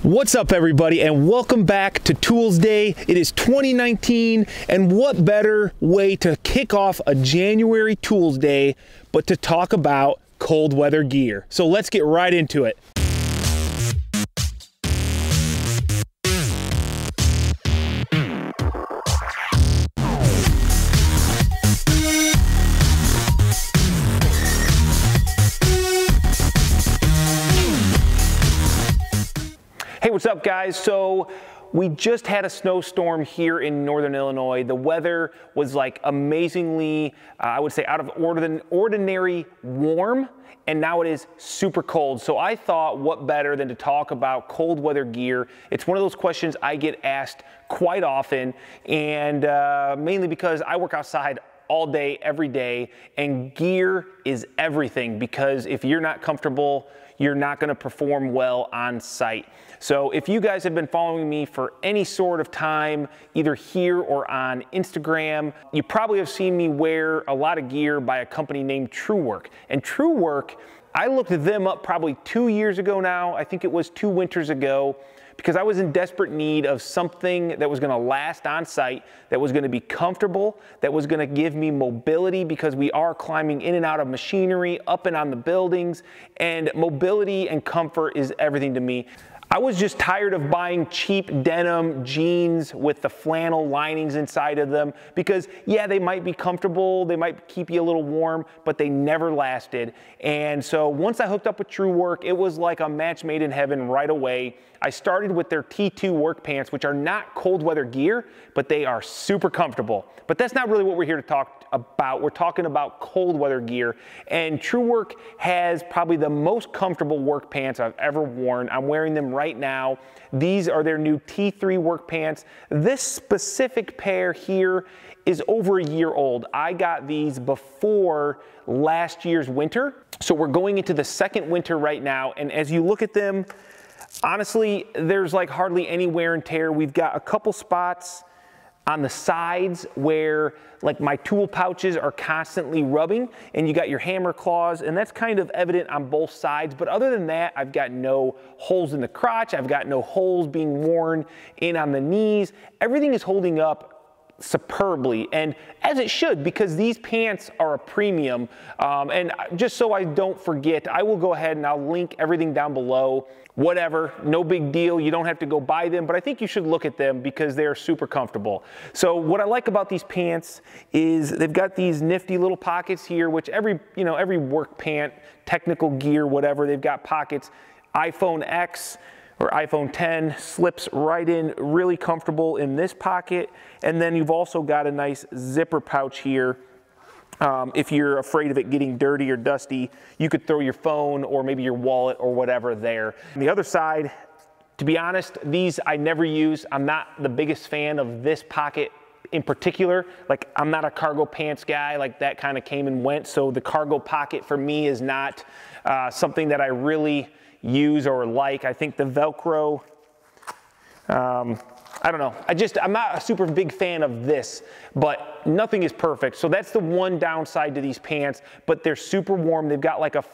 What's up, everybody, and welcome back to Tools Day. It is 2019, and what better way to kick off a January Tools Day but to talk about cold weather gear. So let's get right into it. Hey, what's up, guys? So we just had a snowstorm here in Northern Illinois. The weather was like amazingly, I would say, out of ordinary warm, and now it is super cold. So I thought, what better than to talk about cold weather gear. It's one of those questions I get asked quite often, and mainly because I work outside all day, every day, and gear is everything, because if you're not comfortable, you're not going to perform well on site. So if you guys have been following me for any sort of time, either here or on Instagram, you probably have seen me wear a lot of gear by a company named Truewerk. And Truewerk, I looked them up probably 2 years ago now. I think it was 2 winters ago, because I was in desperate need of something that was going to last on site, that was going to be comfortable, that was going to give me mobility, because we are climbing in and out of machinery, up and on the buildings, and mobility and comfort is everything to me. I was just tired of buying cheap denim jeans with the flannel linings inside of them, because yeah, they might be comfortable, they might keep you a little warm, but they never lasted. And so once I hooked up with Truewerk, it was like a match made in heaven right away. I started with their T2 work pants, which are not cold weather gear, but they are super comfortable. But that's not really what we're here to talk about. We're talking about cold weather gear, and Truewerk has probably the most comfortable work pants I've ever worn. I'm wearing them right now. These are their new T3 work pants. This specific pair here is over a year old. I got these before last year's winter, so we're going into the second winter right now, and as you look at them, honestly, there's like hardly any wear and tear. We've got a couple spots on the sides where like my tool pouches are constantly rubbing, and you got your hammer claws, and that's kind of evident on both sides. But other than that, I've got no holes in the crotch. I've got no holes being worn in on the knees. Everything is holding up superbly, and as it should, because these pants are a premium. And just so I don't forget, I will go ahead and I'll link everything down below. Whatever, no big deal. You don't have to go buy them, but I think you should look at them because they're super comfortable. So what I like about these pants is they've got these nifty little pockets here, which every work pant, technical gear, whatever, they've got pockets. iPhone X or iPhone 10 slips right in, really comfortable in this pocket. And then you've also got a nice zipper pouch here. If you're afraid of it getting dirty or dusty, you could throw your phone or maybe your wallet or whatever there. On the other side, to be honest, these I never use. I'm not the biggest fan of this pocket in particular. Like, I'm not a cargo pants guy. Like, that kind of came and went. So the cargo pocket for me is not something that I really use or like. I think the Velcro, I don't know. I'm not a super big fan of this, but nothing is perfect. So that's the one downside to these pants, but they're super warm. They've got like a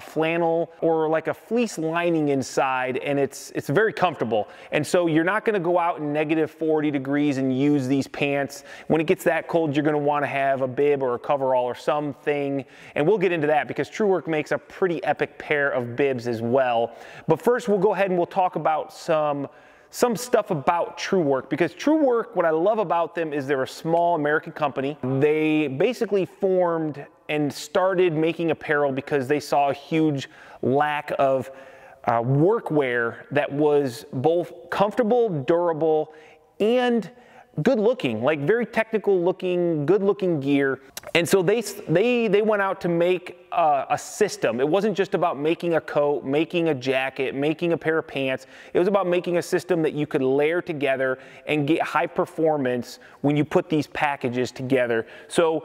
flannel or like a fleece lining inside, and it's very comfortable. And so you're not gonna go out in -40 degrees and use these pants. When it gets that cold, you're gonna wanna have a bib or a coverall or something. And we'll get into that because Truewerk makes a pretty epic pair of bibs as well. But first, we'll go ahead and we'll talk about some stuff about Truewerk, because Truewerk, what I love about them is they're a small American company. They basically formed and started making apparel because they saw a huge lack of workwear that was both comfortable, durable, and good looking, like very technical looking, good looking gear. And so they went out to make a system. It wasn't just about making a coat, making a jacket, making a pair of pants. It was about making a system that you could layer together and get high performance when you put these packages together. So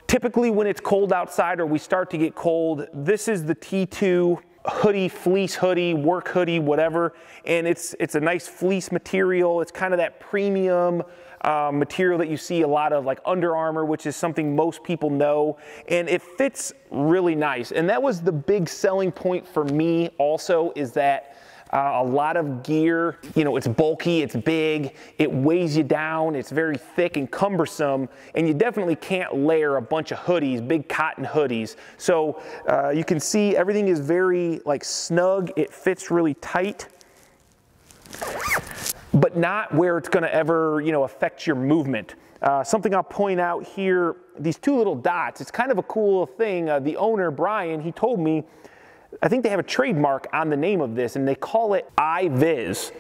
typically when it's cold outside or we start to get cold, this is the T2 hoodie, fleece hoodie, work hoodie, whatever, and it's a nice fleece material. It's kind of that premium material that you see a lot of, like Under Armour, which is something most people know, and it fits really nice. And that was the big selling point for me also, is that A lot of gear, you know, it's bulky, it's big, it weighs you down, it's very thick and cumbersome, and you definitely can't layer a bunch of hoodies, big cotton hoodies. So you can see everything is very like snug, it fits really tight, but not where it's gonna ever, you know, affect your movement. Something I'll point out here, these two little dots, it's kind of a cool thing. The owner, Brian, he told me, I think they have a trademark on the name of this, and they call it iViz.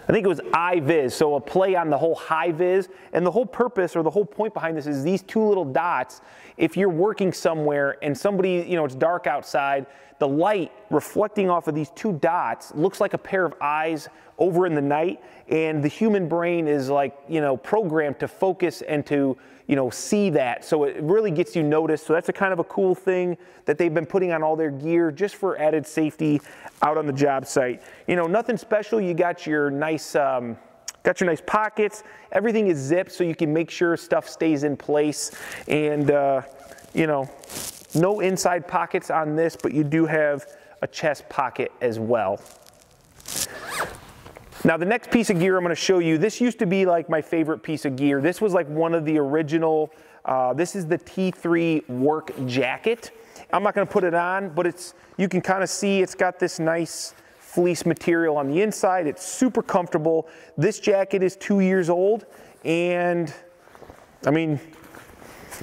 I think it was iViz, so a play on the whole high vis. And the whole purpose or the whole point behind this is these two little dots. If you're working somewhere and somebody, you know, it's dark outside, the light reflecting off of these two dots looks like a pair of eyes over in the night, and the human brain is like, you know, programmed to focus and to, you know, see that. So it really gets you noticed. So that's a kind of a cool thing that they've been putting on all their gear just for added safety out on the job site. You know, nothing special. You got your nice pockets. Everything is zipped so you can make sure stuff stays in place. And, you know, no inside pockets on this, but you do have a chest pocket as well. Now the next piece of gear I'm going to show you, this used to be like my favorite piece of gear. This was like one of the original, this is the T3 work jacket. I'm not going to put it on, but it's, you can kind of see it's got this nice fleece material on the inside. It's super comfortable. This jacket is 2 years old, and I mean,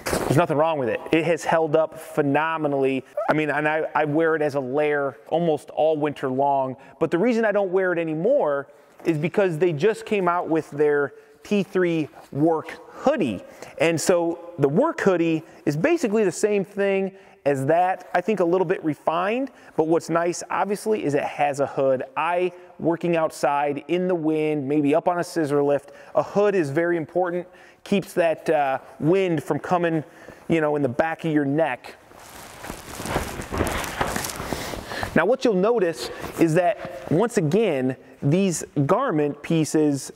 there's nothing wrong with it. It has held up phenomenally. I mean, and I wear it as a layer almost all winter long, but the reason I don't wear it anymore is because they just came out with their T3 Work Hoodie. And so the Work Hoodie is basically the same thing as that. I think a little bit refined, but what's nice, obviously, is it has a hood. Working outside in the wind, maybe up on a scissor lift, a hood is very important. Keeps that wind from coming, you know, in the back of your neck. Now what you'll notice is that, once again, these garment pieces,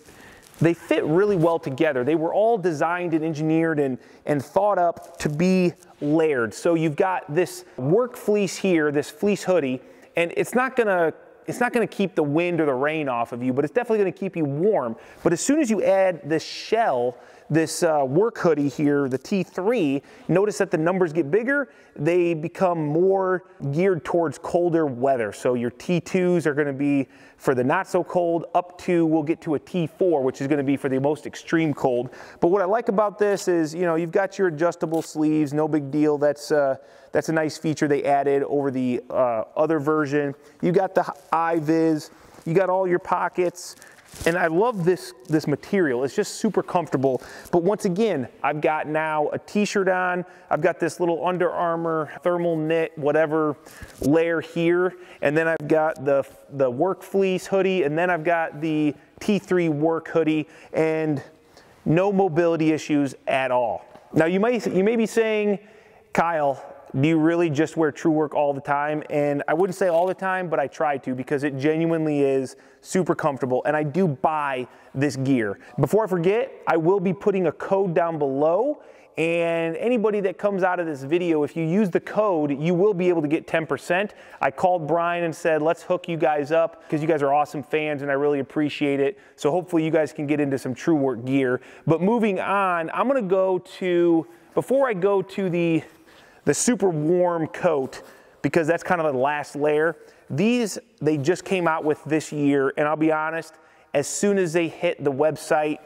they fit really well together. They were all designed and engineered and thought up to be layered. So you've got this work fleece here, this fleece hoodie, and it's not gonna keep the wind or the rain off of you, but it's definitely gonna keep you warm. But as soon as you add this shell, this work hoodie here, the T3, notice that the numbers get bigger. They become more geared towards colder weather. So your T2s are gonna be for the not so cold, up to, we'll get to a T4, which is gonna be for the most extreme cold. But what I like about this is, you know, you've got your adjustable sleeves, no big deal. That's a nice feature they added over the other version. You got the iViz, you got all your pockets. And I love this material. It's just super comfortable. But once again, I've got now a t-shirt on. I've got this little Under Armour thermal knit, whatever layer here. And then I've got the work fleece hoodie. And then I've got the T3 work hoodie. And no mobility issues at all. Now you may be saying, Kyle, do you really just wear Truewerk all the time? And I wouldn't say all the time, but I try to, because it genuinely is super comfortable. And I do buy this gear. Before I forget, I will be putting a code down below. And anybody that comes out of this video, if you use the code, you will be able to get 10%. I called Brian and said, let's hook you guys up, because you guys are awesome fans and I really appreciate it. So hopefully you guys can get into some Truewerk gear. But moving on, I'm gonna go to, before I go to the super warm coat, because that's kind of the last layer. These, they just came out with this year, and I'll be honest, as soon as they hit the website,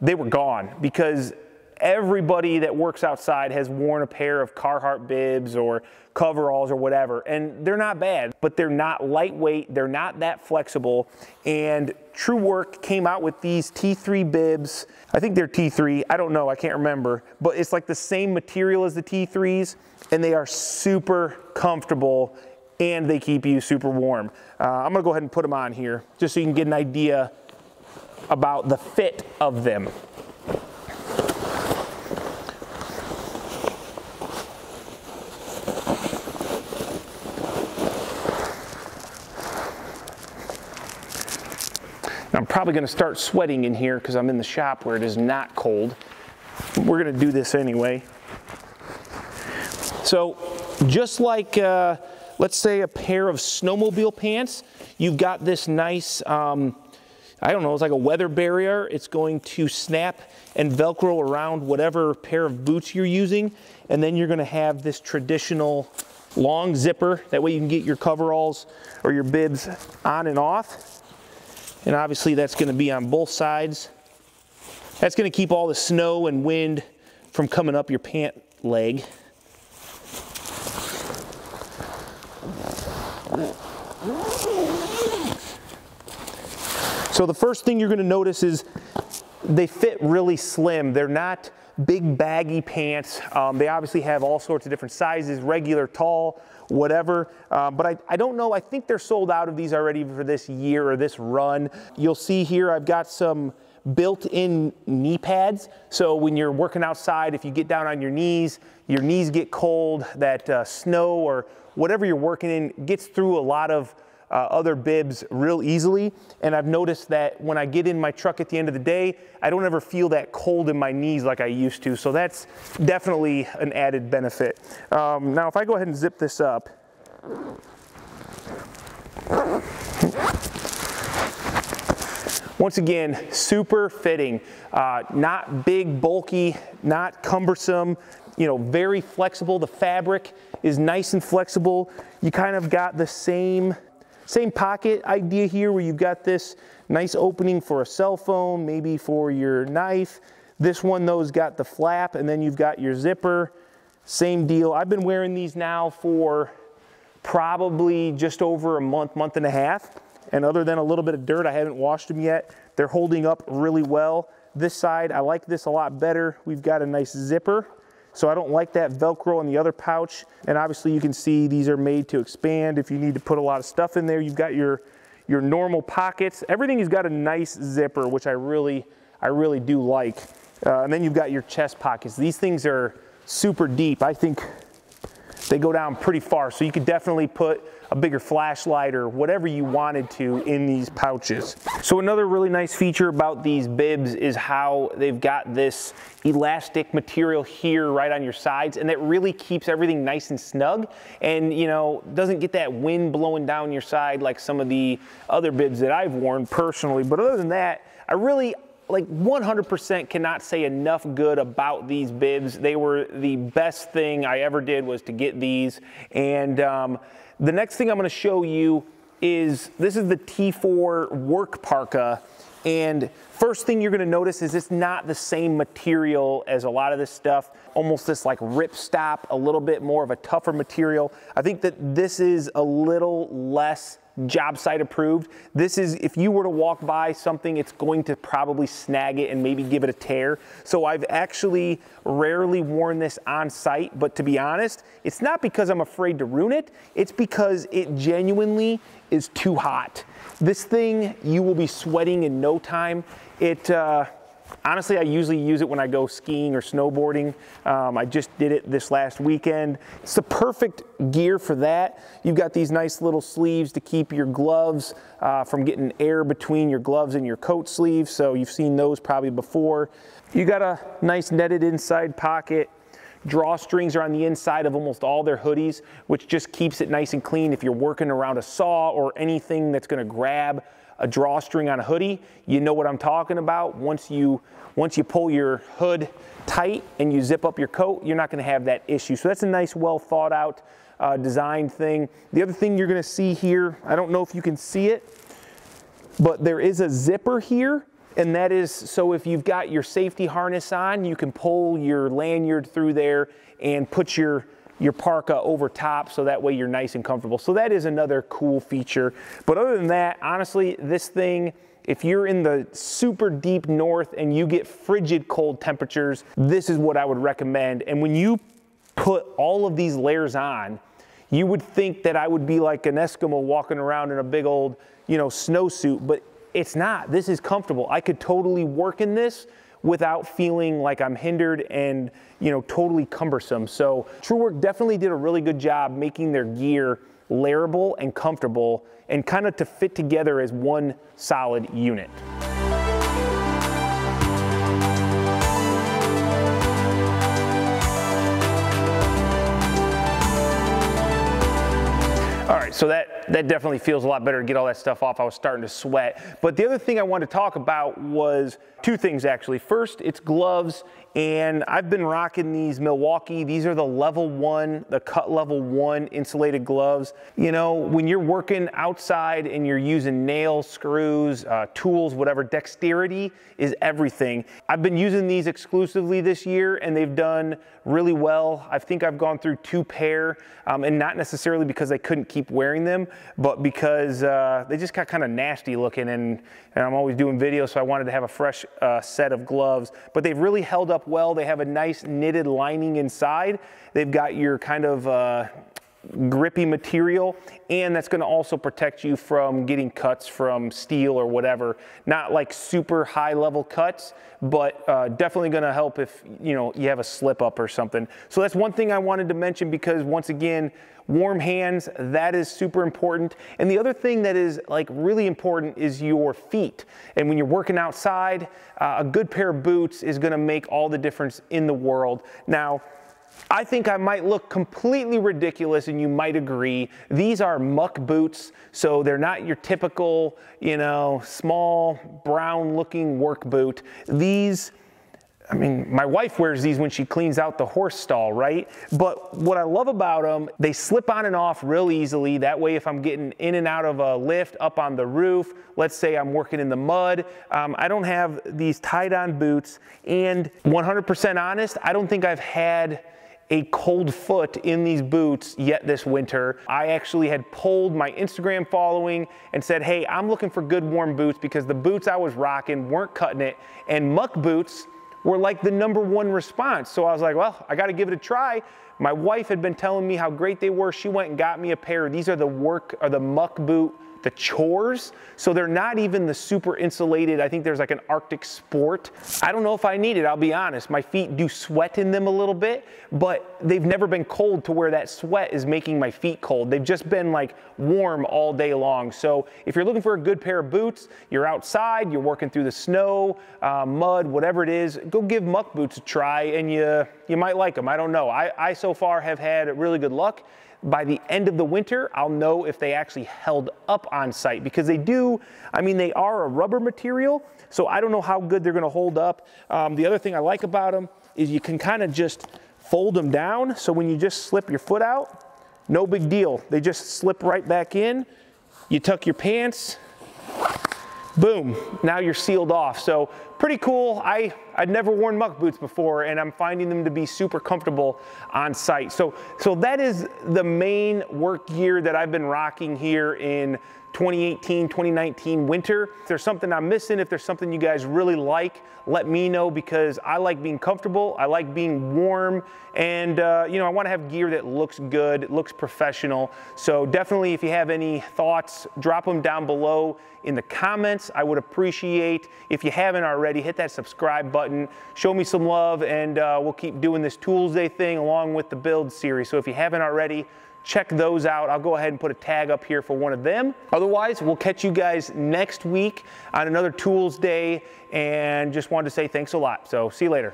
they were gone, because everybody that works outside has worn a pair of Carhartt bibs or coveralls or whatever, and they're not bad, but they're not lightweight, they're not that flexible. And Truewerk came out with these T3 bibs. I think they're T3, I don't know, I can't remember, but it's like the same material as the T3s, and they are super comfortable and they keep you super warm. I'm gonna go ahead and put them on here just so you can get an idea about the fit of them. I'm probably gonna start sweating in here because I'm in the shop where it is not cold. We're gonna do this anyway. So just like, let's say a pair of snowmobile pants, you've got this nice, I don't know, it's like a weather barrier. It's going to snap and Velcro around whatever pair of boots you're using. And then you're gonna have this traditional long zipper. That way you can get your coveralls or your bibs on and off. And obviously that's gonna be on both sides. That's gonna keep all the snow and wind from coming up your pant leg. So the first thing you're gonna notice is they fit really slim. They're not big baggy pants. They obviously have all sorts of different sizes, regular, tall, whatever. But I don't know, I think they're sold out of these already for this year or this run. You'll see here I've got some built-in knee pads. So when you're working outside, if you get down on your knees get cold, that snow or whatever you're working in gets through a lot of other bibs real easily. And I've noticed that when I get in my truck at the end of the day, I don't ever feel that cold in my knees like I used to. So that's definitely an added benefit. Now, if I go ahead and zip this up, once again, super fitting, not big, bulky, not cumbersome, you know, very flexible. The fabric is nice and flexible. You kind of got the same pocket idea here where you've got this nice opening for a cell phone, maybe for your knife. This one though has got the flap and then you've got your zipper. Same deal. I've been wearing these now for probably just over a month, month and a half. And other than a little bit of dirt, I haven't washed them yet. They're holding up really well. This side, I like this a lot better. We've got a nice zipper. So I don't like that Velcro on the other pouch. And obviously you can see these are made to expand. If you need to put a lot of stuff in there, you've got your normal pockets. Everything has got a nice zipper, which I really do like. And then you've got your chest pockets. These things are super deep. I think they go down pretty far. So you could definitely put a bigger flashlight or whatever you wanted to in these pouches. So another really nice feature about these bibs is how they've got this elastic material here right on your sides, and that really keeps everything nice and snug and, you know, doesn't get that wind blowing down your side like some of the other bibs that I've worn personally. But other than that, I really, like 100% cannot say enough good about these bibs. They were the best thing I ever did was to get these. And the next thing I'm gonna show you is, this is the T4 work parka. And first thing you're gonna notice is it's not the same material as a lot of this stuff. Almost this like ripstop, a little bit more of a tougher material. I think that this is a little less job site approved. This is, if you were to walk by something, it's going to probably snag it and maybe give it a tear. So I've actually rarely worn this on site, but to be honest, it's not because I'm afraid to ruin it. It's because it genuinely is too hot. This thing, you will be sweating in no time. Honestly, I usually use it when I go skiing or snowboarding. I just did it this last weekend. It's the perfect gear for that. You've got these nice little sleeves to keep your gloves from getting air between your gloves and your coat sleeves. So you've seen those probably before. You got a nice netted inside pocket. Drawstrings are on the inside of almost all their hoodies, which just keeps it nice and clean if you're working around a saw or anything that's gonna grab a drawstring on a hoodie. You know what I'm talking about. Once you pull your hood tight and you zip up your coat, you're not gonna have that issue. So that's a nice, well thought out design thing. The other thing you're gonna see here, I don't know if you can see it, but there is a zipper here. And that is, so if you've got your safety harness on, you can pull your lanyard through there and put your parka over top, so that way you're nice and comfortable. So that is another cool feature. But other than that, honestly, this thing, if you're in the super deep north and you get frigid cold temperatures, this is what I would recommend. And when you put all of these layers on, you would think that I would be like an Eskimo walking around in a big old, you know, snowsuit, but it's not. This is comfortable. I could totally work in this without feeling like I'm hindered and, you know, totally cumbersome. So Truewerk definitely did a really good job making their gear layerable and comfortable and kind of to fit together as one solid unit. All right, so that that definitely feels a lot better to get all that stuff off. I was starting to sweat. But the other thing I wanted to talk about was two things actually. First, it's gloves, and I've been rocking these Milwaukee. These are the level 1, the cut level 1 insulated gloves. You know, when you're working outside and you're using nails, screws, tools, whatever, dexterity is everything. I've been using these exclusively this year, and they've done really well. I think I've gone through 2 pair, and not necessarily because I couldn't keep wearing them, but because they just got kind of nasty looking, and I'm always doing videos, so I wanted to have a fresh set of gloves. But they've really held up well. They have a nice knitted lining inside. They've got your kind of grippy material, and that's going to also protect you from getting cuts from steel or whatever. Not like super high level cuts, but definitely going to help if you have a slip up or something. So that's one thing I wanted to mention, because once again, warm hands, that is super important. And the other thing that is like really important is your feet. And when you're working outside, a good pair of boots is going to make all the difference in the world. Now, I think I might look completely ridiculous, and you might agree. These are muck boots, so they're not your typical, small brown looking work boot. These, I mean, my wife wears these when she cleans out the horse stall, right? But what I love about them, they slip on and off real easily. That way, if I'm getting in and out of a lift up on the roof, let's say I'm working in the mud, I don't have these tied on boots. And 100% honest, I don't think I've had a cold foot in these boots yet this winter. I actually had polled my Instagram following and said, hey, I'm looking for good warm boots, because the boots I was rocking weren't cutting it, and muck boots were like the #1 response. So I was like, well, I gotta give it a try. My wife had been telling me how great they were. She went and got me a pair. These are the muck boot, the chores. So they're not even the super insulated. I think there's like an Arctic Sport. I don't know if I need it, I'll be honest. My feet do sweat in them a little bit, but they've never been cold to where that sweat is making my feet cold. They've just been like warm all day long. So if you're looking for a good pair of boots, you're outside, you're working through the snow, mud, whatever it is, go give muck boots a try, and you might like them. I don't know. I so far have had really good luck. By the end of the winter, I'll know if they actually held up on site, because they do. I mean, they are a rubber material, so I don't know how good they're going to hold up. The other thing I like about them is you can kind of just fold them down, so when you just slip your foot out, no big deal. They just slip right back in. You tuck your pants, boom, now you're sealed off. So pretty cool. I'd never worn muck boots before, and I'm finding them to be super comfortable on site. So that is the main work gear that I've been rocking here in 2018, 2019 winter. If there's something I'm missing, if there's something you guys really like, let me know, because I like being comfortable, I like being warm, and I want to have gear that looks good, looks professional. So definitely, if you have any thoughts, drop them down below in the comments. I would appreciate, if you haven't already, hit that subscribe button, show me some love, and we'll keep doing this Tools Day thing along with the build series. So if you haven't already, check those out. I'll go ahead and put a tag up here for one of them. Otherwise, we'll catch you guys next week on another Tools Day, and just wanted to say thanks a lot. So see you later.